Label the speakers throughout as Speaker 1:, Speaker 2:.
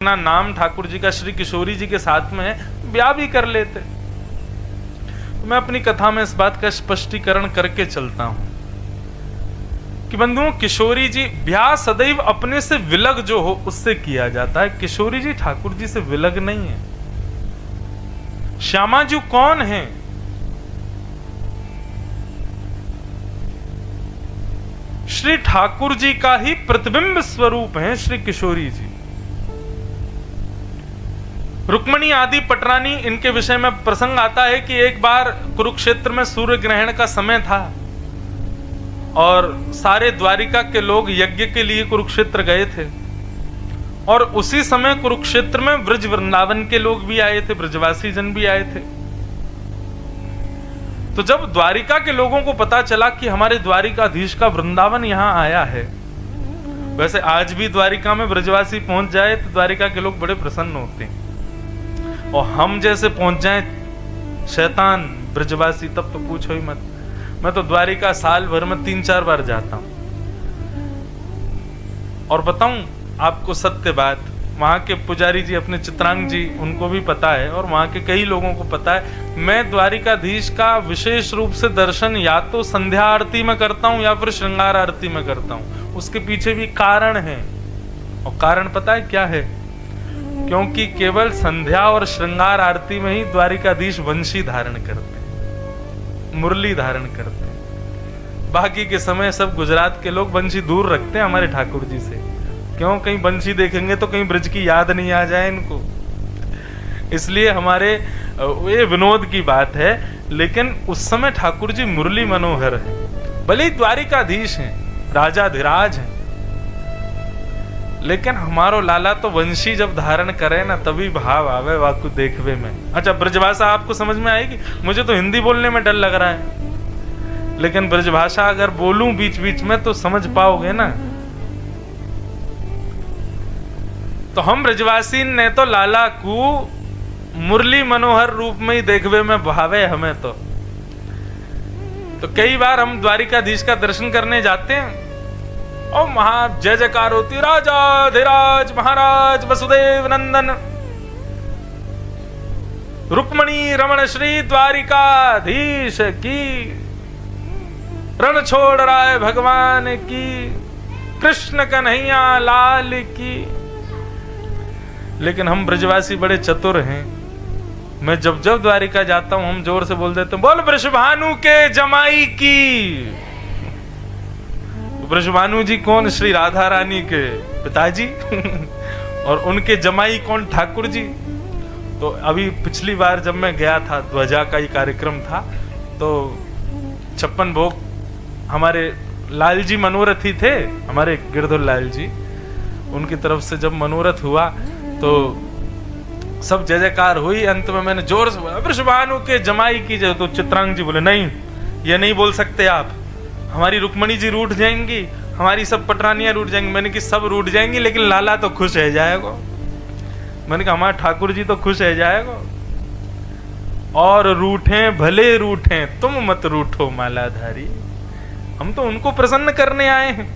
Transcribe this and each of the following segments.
Speaker 1: अपना नाम ठाकुर जी का श्री किशोरी जी के साथ में है, ब्याह भी कर लेते। तो मैं अपनी कथा में इस बात का स्पष्टीकरण करके चलता हूं कि बंधुओं, किशोरी जी ब्याह सदैव अपने से विलग जो हो उससे किया जाता है। किशोरी जी ठाकुर जी से विलग नहीं है। श्यामा जी कौन है? श्री ठाकुर जी का ही प्रतिबिंब स्वरूप है श्री किशोरी जी। रुक्मणी आदि पटरानी, इनके विषय में प्रसंग आता है कि एक बार कुरुक्षेत्र में सूर्य ग्रहण का समय था और सारे द्वारिका के लोग यज्ञ के लिए कुरुक्षेत्र गए थे और उसी समय कुरुक्षेत्र में ब्रज वृंदावन के लोग भी आए थे, ब्रजवासी जन भी आए थे। तो जब द्वारिका के लोगों को पता चला कि हमारे द्वारिकाधीश का वृंदावन यहां आया है, वैसे आज भी द्वारिका में ब्रजवासी पहुंच जाए तो द्वारिका के लोग बड़े प्रसन्न होते हैं, और हम जैसे पहुंच जाए शैतान ब्रजवासी तब तो पूछो ही मत। मैं तो द्वारिका साल भर में 3-4 बार जाता हूं। और बताऊं आपको सत्य बात, वहां के पुजारी जी अपने चित्रांग जी, उनको भी पता है और वहां के कई लोगों को पता है, मैं द्वारिकाधीश का विशेष रूप से दर्शन या तो संध्या आरती में करता हूं या फिर श्रृंगार आरती में करता हूं। उसके पीछे भी कारण है, और कारण पता है क्या है? क्योंकि केवल संध्या और श्रृंगार आरती में ही द्वारिकाधीश वंशी धारण करते हैं, मुरली धारण करते हैं। बाकी के समय सब गुजरात के लोग वंशी दूर रखते हैं हमारे ठाकुर जी से। क्यों? कहीं वंशी देखेंगे तो कहीं ब्रज की याद नहीं आ जाए इनको, इसलिए हमारे ये विनोद की बात है। लेकिन उस समय ठाकुर जी मुरली मनोहर है, भले ही द्वारिकाधीश हैं, राजाधिराज हैं, लेकिन हमारो लाला तो वंशी जब धारण करे ना तभी भाव आवे वाकु देखवे में। अच्छा, ब्रजभाषा आपको समझ में आएगी? मुझे तो हिंदी बोलने में डर लग रहा है, लेकिन ब्रजभाषा अगर बोलूं बीच बीच में तो समझ पाओगे ना। तो हम ब्रजवासी ने तो लाला को मुरली मनोहर रूप में ही देखवे में भावे हमें तो कई बार हम द्वारिकाधीश का दर्शन करने जाते हैं और महा जय जयकार होती, राजाधिराज महाराज वसुदेव नंदन रुक्मणी रमण श्री द्वारिकाधीश की, रण छोड़ राय भगवान की, कृष्ण कन्हैया लाल की। लेकिन हम ब्रजवासी बड़े चतुर हैं। मैं जब जब द्वारिका जाता हूं हम जोर से बोल देते हैं, बोल वृषभानु के जमाई की। वृषभानु जी कौन? श्री राधा रानी के पिताजी और उनके जमाई कौन? ठाकुर जी। तो अभी पिछली बार जब मैं गया था, ध्वजा का ही कार्यक्रम था, तो 56 भोग हमारे लाल जी मनोरथी थे, हमारे गिरधर लाल जी, उनकी तरफ से जब मनोरथ हुआ तो सब जय जयकार हुई। अंत में मैंने जोर से बोला, वृषभानु के जमाई की जय। तो चित्रांग जी बोले, नहीं ये नहीं बोल सकते आप, हमारी रुक्मणी जी रूठ जाएंगी, हमारी सब पटरानियां रूठ जाएंगी। मैंने कि सब रूठ जाएंगी लेकिन लाला तो खुश रह जाएगा। मैंने कहा हमारा ठाकुर जी तो खुश रह जाएगा। और रूठे भले रूठे, तुम मत रूठो मालाधारी, हम तो उनको प्रसन्न करने आए हैं।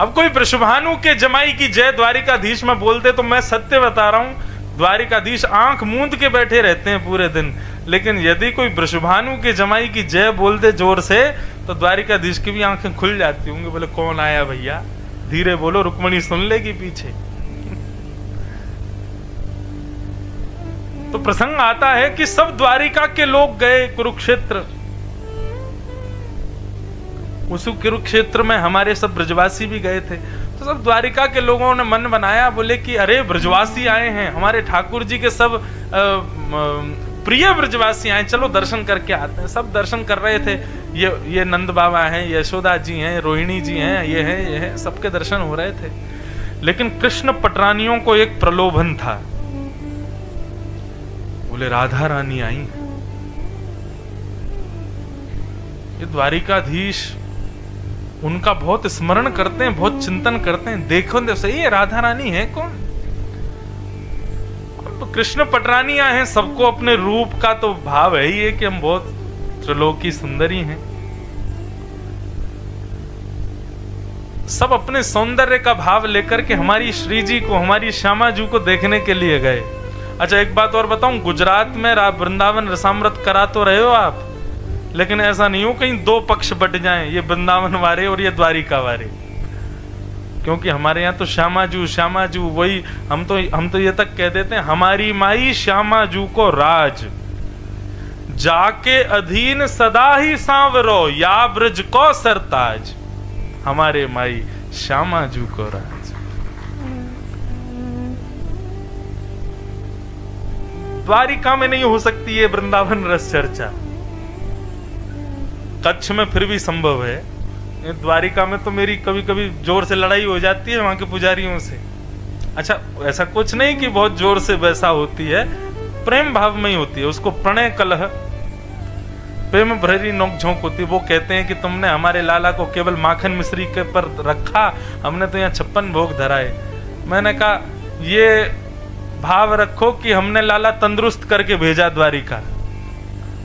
Speaker 1: अब कोई वृषभानु के जमाई की जय द्वारिकाधीश में बोलते तो मैं सत्य बता रहा हूं, द्वारिकाधीश आंख मूंद के बैठे रहते हैं पूरे दिन। लेकिन यदि कोई वृषभानु के जमाई की जय बोलते जोर से तो द्वारिकाधीश की भी आंखें खुल जाती होंगी। बोले कौन आया भैया, धीरे बोलो, रुक्मणी सुन लेगी पीछे। तो प्रसंग आता है कि सब द्वारिका के लोग गए कुरुक्षेत्र। उस कुरुक्षेत्र में हमारे सब ब्रजवासी भी गए थे। तो सब द्वारिका के लोगों ने मन बनाया, बोले कि अरे ब्रजवासी आए हैं, हमारे ठाकुर जी के सब प्रिय ब्रजवासी आए, चलो दर्शन करके आते हैं। सब दर्शन कर रहे थे। ये नंद बाबा हैं, यशोदा जी हैं, रोहिणी जी हैं, ये है, सबके दर्शन हो रहे थे। लेकिन कृष्ण पटरानियों को एक प्रलोभन था। बोले राधा रानी आई, ये द्वारिकाधीश उनका बहुत स्मरण करते हैं, बहुत चिंतन करते हैं। देखो तो सही है, राधा रानी है कौन? तो कृष्ण पटरानियां हैं, सबको अपने रूप का तो भाव है ही है कि हम बहुत त्रिलोकी सुंदरी हैं। सब अपने सौंदर्य का भाव लेकर के हमारी श्री जी को, हमारी श्यामा जी को देखने के लिए गए। अच्छा, एक बात और बताऊं, गुजरात में वृंदावन रसामृत करा तो रहे हो आप, लेकिन ऐसा नहीं हो कहीं दो पक्ष बट जाएं, ये वृंदावन वाले और ये द्वारिका वाले। क्योंकि हमारे यहाँ तो श्यामा जू वही, हम तो ये तक कह देते हैं, हमारी माई श्यामा जू को राज, जाके अधीन सदा ही सांवरो, या ब्रज को सरताज। हमारे माई श्यामा जू को राज। द्वारिका में नहीं हो सकती है वृंदावन रस चर्चा, कच्छ में फिर भी संभव है। द्वारिका में तो मेरी कभी कभी जोर से लड़ाई हो जाती है वहां के पुजारियों से। अच्छा, ऐसा कुछ नहीं कि बहुत जोर से वैसा होती है, प्रेम भाव में ही होती है, उसको प्रणय कलह, प्रेम भरी नोकझोंक होती है। वो कहते हैं कि तुमने हमारे लाला को केवल माखन मिश्री के पर रखा, हमने तो यहाँ 56 भोग धराए। मैंने कहा ये भाव रखो कि हमने लाला तंदुरुस्त करके भेजा द्वारिका,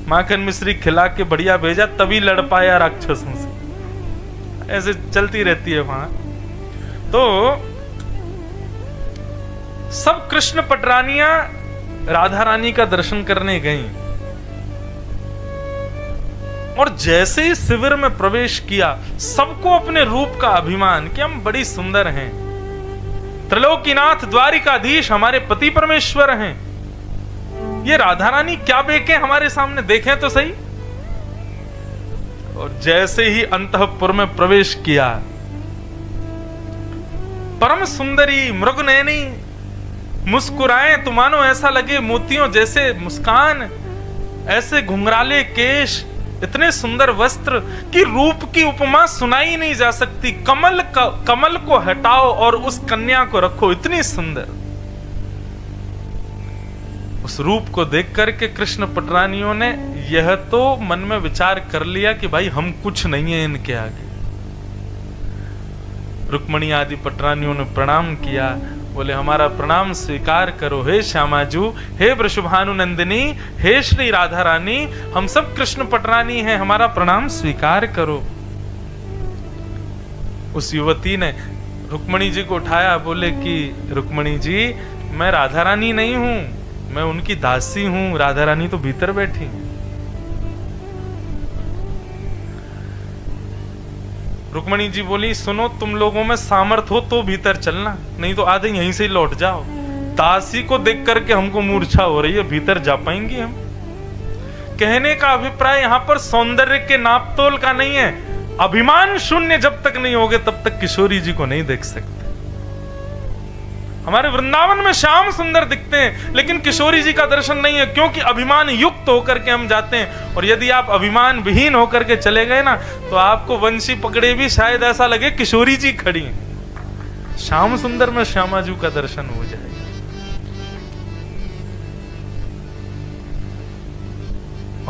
Speaker 1: माखन मिश्री खिला के बढ़िया भेजा, तभी लड़ पाया राक्षसों से। ऐसे चलती रहती है वहां। तो सब कृष्ण पटरानियां राधा रानी का दर्शन करने गईं, और जैसे ही शिविर में प्रवेश किया, सबको अपने रूप का अभिमान कि हम बड़ी सुंदर हैं, त्रिलोकीनाथ द्वारिकाधीश हमारे पति परमेश्वर हैं। ये राधा रानी क्या बेके हमारे सामने, देखें तो सही। और जैसे ही अंतःपुर में प्रवेश किया, परम सुंदरी मृगनयनी मुस्कुराएं तो मानो ऐसा लगे मोतियों जैसे मुस्कान, ऐसे घुंघराले केश, इतने सुंदर वस्त्र कि रूप की उपमा सुनाई नहीं जा सकती। कमल को हटाओ और उस कन्या को रखो, इतनी सुंदर। उस रूप को देख करके कृष्ण पटरानियों ने यह तो मन में विचार कर लिया कि भाई हम कुछ नहीं है इनके आगे। रुक्मणी आदि पटरानियों ने प्रणाम किया, बोले हमारा प्रणाम स्वीकार करो हे श्यामाजू, हे वृषभानु नंदिनी, हे श्री राधा रानी, हम सब कृष्ण पटरानी हैं, हमारा प्रणाम स्वीकार करो। उस युवती ने रुक्मणी जी को उठाया, बोले कि रुक्मणी जी मैं राधा रानी नहीं हूं, मैं उनकी दासी हूं, राधा रानी तो भीतर बैठी हैं। रुक्मणी जी बोली सुनो, तुम लोगों में सामर्थ हो तो भीतर चलना, नहीं तो आधे यहीं से लौट जाओ। दासी को देख करके हमको मूर्छा हो रही है, भीतर जा पाएंगे हम? कहने का अभिप्राय यहां पर सौंदर्य के नापतोल का नहीं है। अभिमान शून्य जब तक नहीं होगे तब तक किशोरी जी को नहीं देख सकते। हमारे वृंदावन में श्याम सुंदर दिखते हैं, लेकिन किशोरी जी का दर्शन नहीं है, क्योंकि अभिमान युक्त होकर के हम जाते हैं। और यदि आप अभिमान विहीन होकर के चले गए ना, तो आपको वंशी पकड़े भी शायद ऐसा लगे किशोरी जी खड़ी हैं। श्याम सुंदर में श्यामाजू का दर्शन हो जाएगा।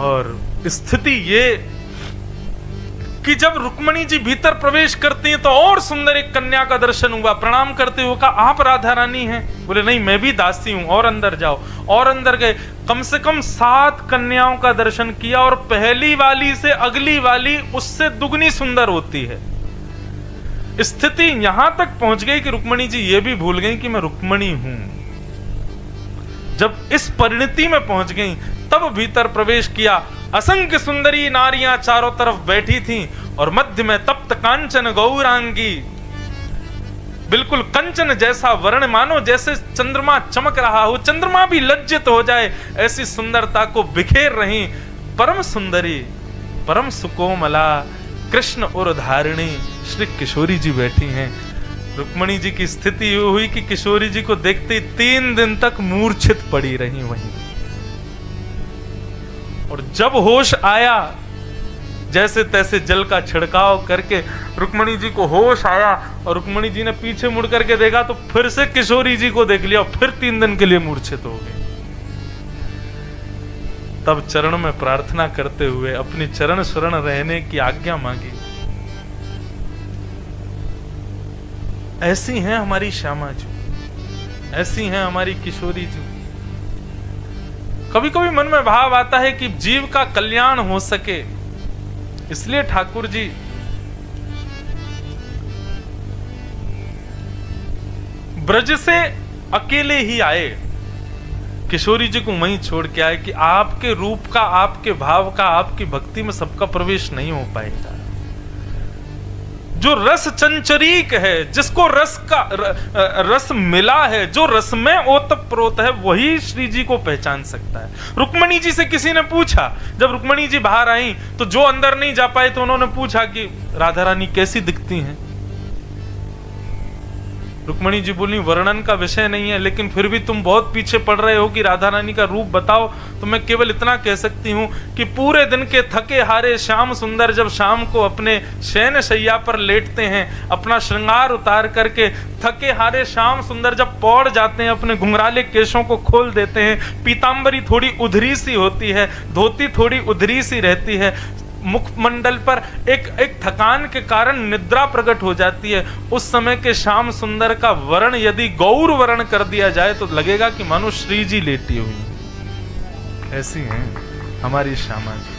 Speaker 1: और स्थिति ये कि जब रुक्मणी जी भीतर प्रवेश करती हैं तो और सुंदर एक कन्या का दर्शन हुआ। प्रणाम करते हुए कहा आप राधा रानी हैं? बोले नहीं, मैं भी दासी हूं, और अंदर जाओ। और अंदर गए, कम से कम 7 कन्याओं का दर्शन किया, और पहली वाली से अगली वाली उससे दुगनी सुंदर होती है। स्थिति यहां तक पहुंच गई कि रुक्मणी जी ये भी भूल गई कि मैं रुक्मणी हूं। जब इस परिणति में पहुंच गई तब भीतर प्रवेश किया। असंख्य सुंदरी नारियां चारों तरफ बैठी थीं, और मध्य में तप्त कांचन गौरांगी, बिल्कुल कंचन जैसा वर्ण, मानो जैसे चंद्रमा चमक रहा हो, चंद्रमा भी लज्जित हो जाए, ऐसी सुंदरता को बिखेर रही परम सुंदरी, परम सुकोमला कृष्ण और धारिणी श्री किशोरी जी बैठी हैं। रुक्मणी जी की स्थिति ये हुई कि किशोरी जी को देखते 3 दिन तक मूर्छित पड़ी रही वहीं। और जब होश आया, जैसे तैसे जल का छिड़काव करके रुक्मणी जी को होश आया, और रुक्मणी जी ने पीछे मुड़ करके देखा तो फिर से किशोरी जी को देख लिया, और फिर 3 दिन के लिए मूर्छित हो गए। तब चरण में प्रार्थना करते हुए अपनी चरण शरण रहने की आज्ञा मांगी। ऐसी हैं हमारी श्यामा जी, ऐसी हैं हमारी किशोरी जी। कभी कभी मन में भाव आता है कि जीव का कल्याण हो सके, इसलिए ठाकुर जी ब्रज से अकेले ही आए, किशोरी जी को वहीं छोड़ के आए कि आपके रूप का, आपके भाव का, आपकी भक्ति में सबका प्रवेश नहीं हो पाएगा। जो रस चंचरीक है, जिसको रस मिला है, जो रस में ओतप्रोत है, वही श्री जी को पहचान सकता है। रुक्मणी जी से किसी ने पूछा, जब रुक्मणी जी बाहर आई तो जो अंदर नहीं जा पाए तो उन्होंने पूछा कि राधा रानी कैसी दिखती हैं। रुक्मणी जी बोली वर्णन का विषय नहीं है, लेकिन फिर भी तुम बहुत पीछे पड़ रहे हो कि राधा रानी का रूप बताओ। तो मैं केवल इतना कह सकती हूँ कि पूरे दिन के थके हारे श्याम सुंदर जब शाम को अपने शयन शैया पर लेटते हैं, अपना श्रृंगार उतार करके थके हारे श्याम सुंदर जब पौड़ जाते हैं, अपने घुंघराले केशों को खोल देते हैं, पीतांबरी थोड़ी उधरी सी होती है, धोती थोड़ी उधरी सी रहती है, मुखमंडल पर एक थकान के कारण निद्रा प्रकट हो जाती है, उस समय के श्याम सुंदर का वर्ण यदि गौर वर्ण कर दिया जाए तो लगेगा कि मानो श्री जी लेटी हुई। ऐसी हैं हमारी श्यामा जी।